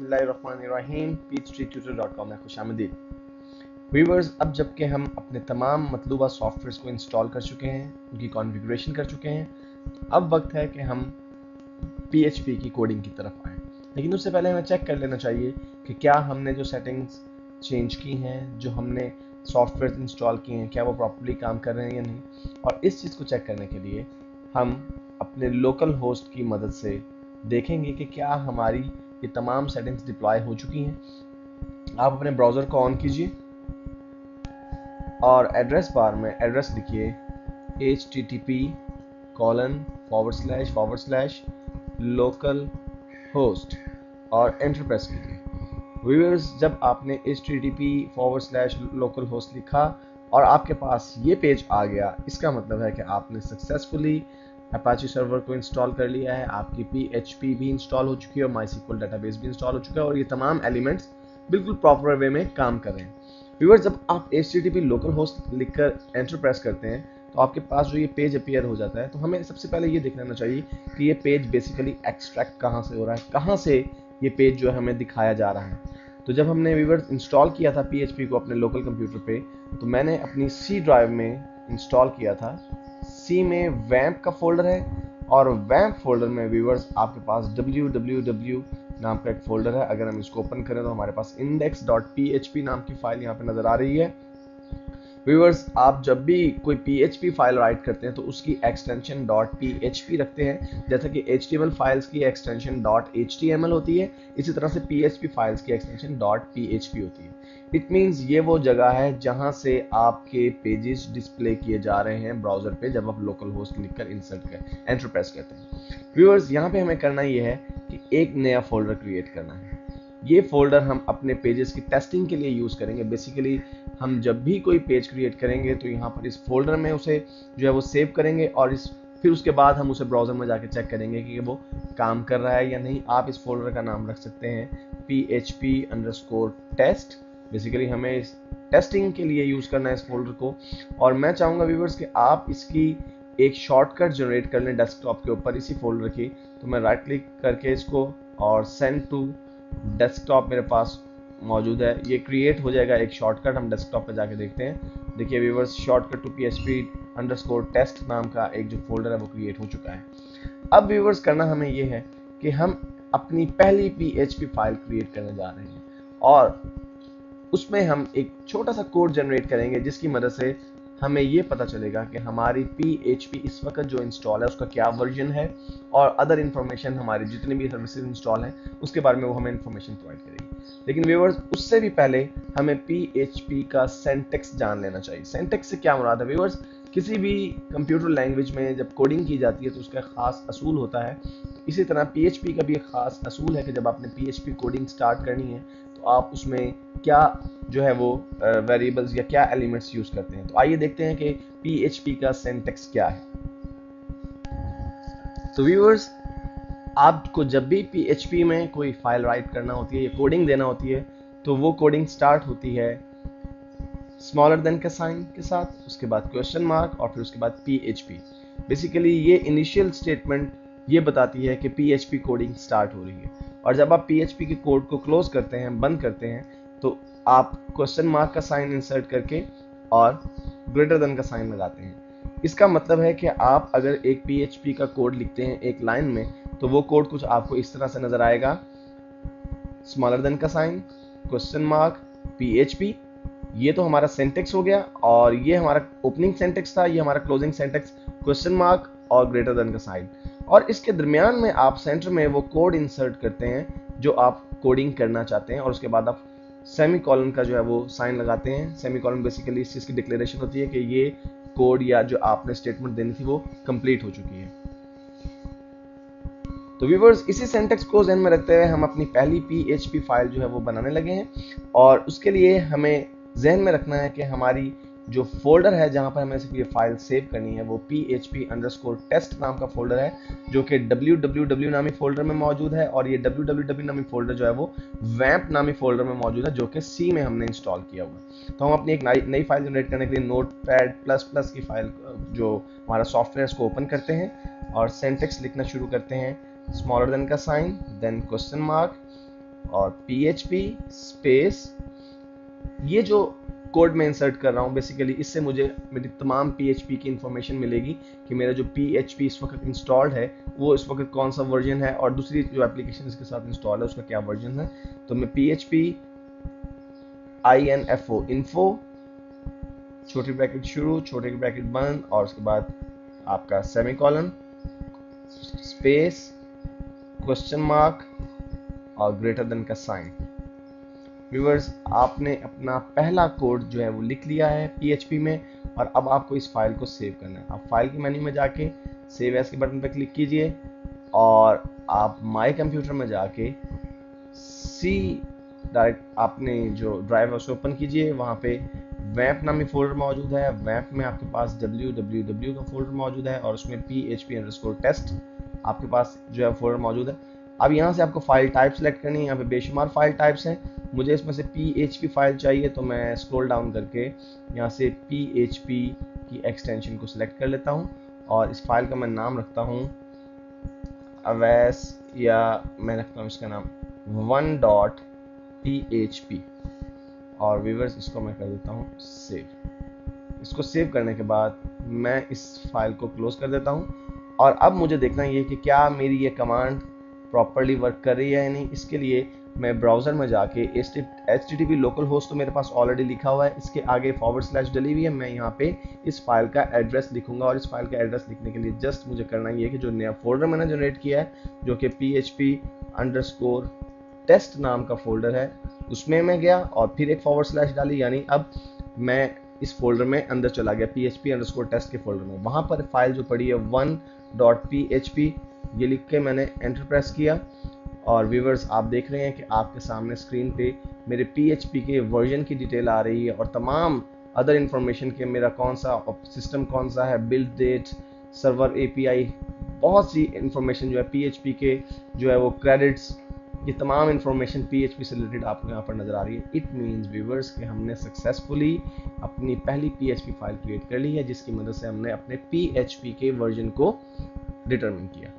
बिस्मिल्लाहिर्रहमानिर्रहीम peachtree.com में खुशामदीद। Viewers, अब जबकि हम अपने तमाम मतलूबा सॉफ्टवेयर्स को इंस्टॉल कर चुके हैं, उनकी कॉन्फ़िगरेशन कर चुके हैं, अब वक्त है कि हम PHP की कोडिंग की तरफ आएँ। लेकिन उससे पहले हमें चेक कर लेना चाहिए कि क्या हमने जो सेटिंग्स चेंज की हैं, जो हमने सॉफ्टवेयर इंस्टॉल किए हैं, क्या वो प्रॉपर्ली काम कर रहे हैं या नहीं। और इस चीज़ को चेक करने के लिए हम अपने लोकल होस्ट की मदद से देखेंगे कि क्या हमारी ये तमाम सेटिंग्स डिप्लॉय हो चुकी हैं। आप अपने ब्राउज़र को ऑन कीजिए और एड्रेस बार में एड्रेस लिखिए http:// और एंटर प्रेस कीजिए। व्यूअर्स, जब आपने http:// लिखा और आपके पास ये पेज आ गया, इसका मतलब है कि आपने सक्सेसफुली अपाची सर्वर को इंस्टॉल कर लिया है, आपकी PHP भी इंस्टॉल हो चुकी है और MySQL डेटाबेस भी इंस्टॉल हो चुका है और ये तमाम एलिमेंट्स बिल्कुल प्रॉपर वे में काम कर रहे हैं। व्यूअर्स, जब आप http लोकलहोस्ट लिखकर एंटर प्रेस करते हैं तो आपके पास जो ये पेज अपीयर हो जाता है, तो हमें सबसे पहले ये देख लेना चाहिए कि ये पेज बेसिकली एक्सट्रैक्ट कहाँ से हो रहा है, कहाँ से ये पेज जो है हमें दिखाया जा रहा है। तो जब हमने व्यूअर्स इंस्टॉल किया था PHP को अपने लोकल कंप्यूटर पे, तो मैंने अपनी C ड्राइव में इंस्टॉल किया था। C में वैम्प का फोल्डर है और वैम्प फोल्डर में व्यूअर्स आपके पास www नाम का एक फोल्डर है। अगर हम इसको ओपन करें तो हमारे पास index.php नाम की फाइल यहाँ पे नजर आ रही है। व्यूअर्स, आप जब भी कोई PHP फाइल राइट करते हैं तो उसकी एक्सटेंशन .php रखते हैं। जैसा कि HTML फाइल्स की एक्सटेंशन .html होती है, इसी तरह से PHP फाइल्स की एक्सटेंशन .php होती है। इट मीन्स ये वो जगह है जहां से आपके पेजेस डिस्प्ले किए जा रहे हैं ब्राउजर पे जब आप लोकल होस्ट लिखकर इंसर्ट कर एंटर प्रेस करते हैं। व्यूअर्स, यहाँ पे हमें करना ये है कि एक नया फोल्डर क्रिएट करना है। ये फोल्डर हम अपने पेजेस की टेस्टिंग के लिए यूज़ करेंगे। बेसिकली हम जब भी कोई पेज क्रिएट करेंगे तो यहाँ पर इस फोल्डर में उसे जो है वो सेव करेंगे और फिर उसके बाद हम उसे ब्राउज़र में जाके चेक करेंगे कि वो काम कर रहा है या नहीं। आप इस फोल्डर का नाम रख सकते हैं PHP_test। बेसिकली हमें इस टेस्टिंग के लिए यूज़ करना है इस फोल्डर को। और मैं चाहूँगा व्यूअर्स कि आप इसकी एक शॉर्टकट जनरेट कर लें डेस्कटॉप के ऊपर इसी फोल्डर की। तो मैं राइट क्लिक करके इसको और सेंड टू डेस्कटॉप मेरे पास मौजूद है, ये क्रिएट हो जाएगा एक शॉर्टकट। हम डेस्कटॉप पे जाके देखते हैं। देखिए व्यूअर्स, शॉर्टकट टू PHP_test नाम का एक जो फोल्डर है वो क्रिएट हो चुका है। अब व्यूअर्स, करना हमें ये है कि हम अपनी पहली PHP फाइल क्रिएट करने जा रहे हैं और उसमें हम एक छोटा सा कोड जनरेट करेंगे जिसकी मदद से हमें ये पता चलेगा कि हमारी PHP इस वक्त जो इंस्टॉल है उसका क्या वर्जन है और अदर इन्फॉर्मेशन हमारी जितनी भी सर्विसेज इंस्टॉल हैं उसके बारे में वो हमें इन्फॉर्मेशन प्रोवाइड करेगी। लेकिन व्यूअर्स, उससे भी पहले हमें PHP का सिंटैक्स जान लेना चाहिए। सिंटैक्स से क्या मुराद है व्यूअर्स? किसी भी कंप्यूटर लैंग्वेज में जब कोडिंग की जाती है तो उसका खास असूल होता है। तो इसी तरह PHP का भी एक खास असूल है कि जब आपने PHP कोडिंग स्टार्ट करनी है तो आप उसमें क्या जो है वो वेरिएबल्स या क्या एलिमेंट्स यूज करते हैं। तो आइए देखते हैं कि PHP का सिंटैक्स क्या है। तो व्यूअर्स, आपको जब भी PHP में कोई फाइल राइट करना होती है या कोडिंग देना होती है तो वो कोडिंग स्टार्ट होती है स्मॉलर देन का साइन के साथ, उसके बाद क्वेश्चन मार्क और फिर उसके बाद PHP। बेसिकली ये इनिशियल स्टेटमेंट ये बताती है कि PHP कोडिंग स्टार्ट हो रही है। और जब आप PHP के कोड को क्लोज करते हैं, बंद करते हैं, तो आप क्वेश्चन मार्क का साइन इंसर्ट करके और ग्रेटर देन का साइन लगाते हैं। इसका मतलब है कि आप अगर एक PHP का कोड लिखते हैं एक लाइन में तो वो कोड कुछ आपको इस तरह से नजर आएगा, स्मॉलर देन का साइन, क्वेश्चन मार्क, PHP। ये तो हमारा सिंटैक्स हो गया और ये हमारा ओपनिंग सिंटैक्स था, ये हमारा क्लोजिंग सिंटैक्स, क्वेश्चन मार्क और ग्रेटर देन का साइन। और इसके दरमियान में आप सेंटर में वो कोड इंसर्ट करते हैं जो आप कोडिंग करना चाहते हैं और उसके बाद आप सेमी कॉलन का जो है वो साइन लगाते हैं। सेमी कॉलन बेसिकली इस चीज़ की डिक्लेरेशन होती है कि ये कोड या जो आपने स्टेटमेंट देनी थी वो कंप्लीट हो चुकी है। तो व्यूअर्स, इसी सिंटैक्स को ध्यान में रखते हुए हम अपनी पहली PHP फाइल जो है वो बनाने लगे हैं और उसके लिए हमें ध्यान में रखना है कि हमारी जो फोल्डर है जहां पर हमें सिर्फ ये फाइल सेव करनी है वो PHP_test नाम का फोल्डर है जो कि www नामी फोल्डर में मौजूद है और ये www नामी फोल्डर जो है वो वैम्प नामी फोल्डर में मौजूद है जो कि C में हमने इंस्टॉल किया हुआ है। तो हम अपनी एक नई फाइल जनरेट करने के लिए Notepad++ की फाइल जो हमारा सॉफ्टवेयर उसको ओपन करते हैं और सिंटैक्स लिखना शुरू करते हैं, स्मॉलर देन का साइन, देन क्वेश्चन मार्क, और PHP स्पेस, ये जो कोड में इंसर्ट कर रहा हूँ बेसिकली इससे मुझे मेरी तमाम PHP की इंफॉर्मेशन मिलेगी कि मेरा जो PHP इस वक्त इंस्टॉल्ड है वो इस वक्त कौन सा वर्जन है और दूसरी जो एप्लीकेशन इसके साथ इंस्टॉल है उसका क्या वर्जन है। तो मैं PHP info छोटी ब्रैकेट शुरू छोटे ब्रैकेट बंद और उसके बाद आपका सेमीकोलन स्पेस क्वेश्चन मार्क और ग्रेटर देन का साइन। व्यूअर्स, आपने अपना पहला कोड जो है वो लिख लिया है PHP में और अब आपको इस फाइल को सेव करना है। आप फाइल के मेन्यू में जाके सेव एज के बटन पर क्लिक कीजिए और आप माई कंप्यूटर में जाके सी डायरेक्ट आपने जो ड्राइव है उसे ओपन कीजिए। वहाँ पे वैम्प नामी फोल्डर मौजूद है। वैम्प में आपके पास www का फोल्डर मौजूद है और उसमें PHP_test आपके पास जो है फोल्डर मौजूद है। अब यहाँ से आपको फाइल टाइप सेलेक्ट करनी है। यहाँ पे बेशुमार फाइल टाइप्स हैं, मुझे इसमें से PHP फाइल चाहिए तो मैं स्क्रॉल डाउन करके यहाँ से PHP की एक्सटेंशन को सिलेक्ट कर लेता हूँ और इस फाइल का मैं नाम रखता हूँ अवैस, या मैं रखता हूँ इसका नाम 1.php और व्यूअर्स इसको मैं कर देता हूँ सेव। इसको सेव करने के बाद मैं इस फाइल को क्लोज कर देता हूँ और अब मुझे देखना ये कि क्या मेरी ये कमांड प्रॉपरली वर्क कर रही है या नहीं। इसके लिए मैं ब्राउज़र में जाके HTTP लोकल होस्ट तो मेरे पास ऑलरेडी लिखा हुआ है, इसके आगे / डली हुई है। मैं यहाँ पे इस फाइल का एड्रेस लिखूंगा और इस फाइल का एड्रेस लिखने के लिए जस्ट मुझे करना ये है कि जो नया फोल्डर मैंने जनरेट किया है जो कि PHP_test नाम का फोल्डर है उसमें मैं गया और फिर एक / डाली, यानी अब मैं इस फोल्डर में अंदर चला गया PHP_test के फोल्डर में। वहाँ पर फाइल जो पड़ी है 1.php ये लिख के मैंने एंटर प्रेस किया और व्यूअर्स आप देख रहे हैं कि आपके सामने स्क्रीन पे मेरे PHP के वर्जन की डिटेल आ रही है और तमाम अदर इंफॉर्मेशन के मेरा कौन सा सिस्टम कौन सा है, बिल्ड डेट, सर्वर API, बहुत सी इंफॉर्मेशन जो है PHP के जो है वो क्रेडिट्स, ये तमाम इंफॉर्मेशन PHP से रिलेटेड आपको यहाँ पर नज़र आ रही है। इट मीन्स व्यूअर्स कि हमने सक्सेसफुली अपनी पहली PHP फाइल क्रिएट कर ली है जिसकी मदद से हमने अपने PHP के वर्जन को डिटरमिन किया।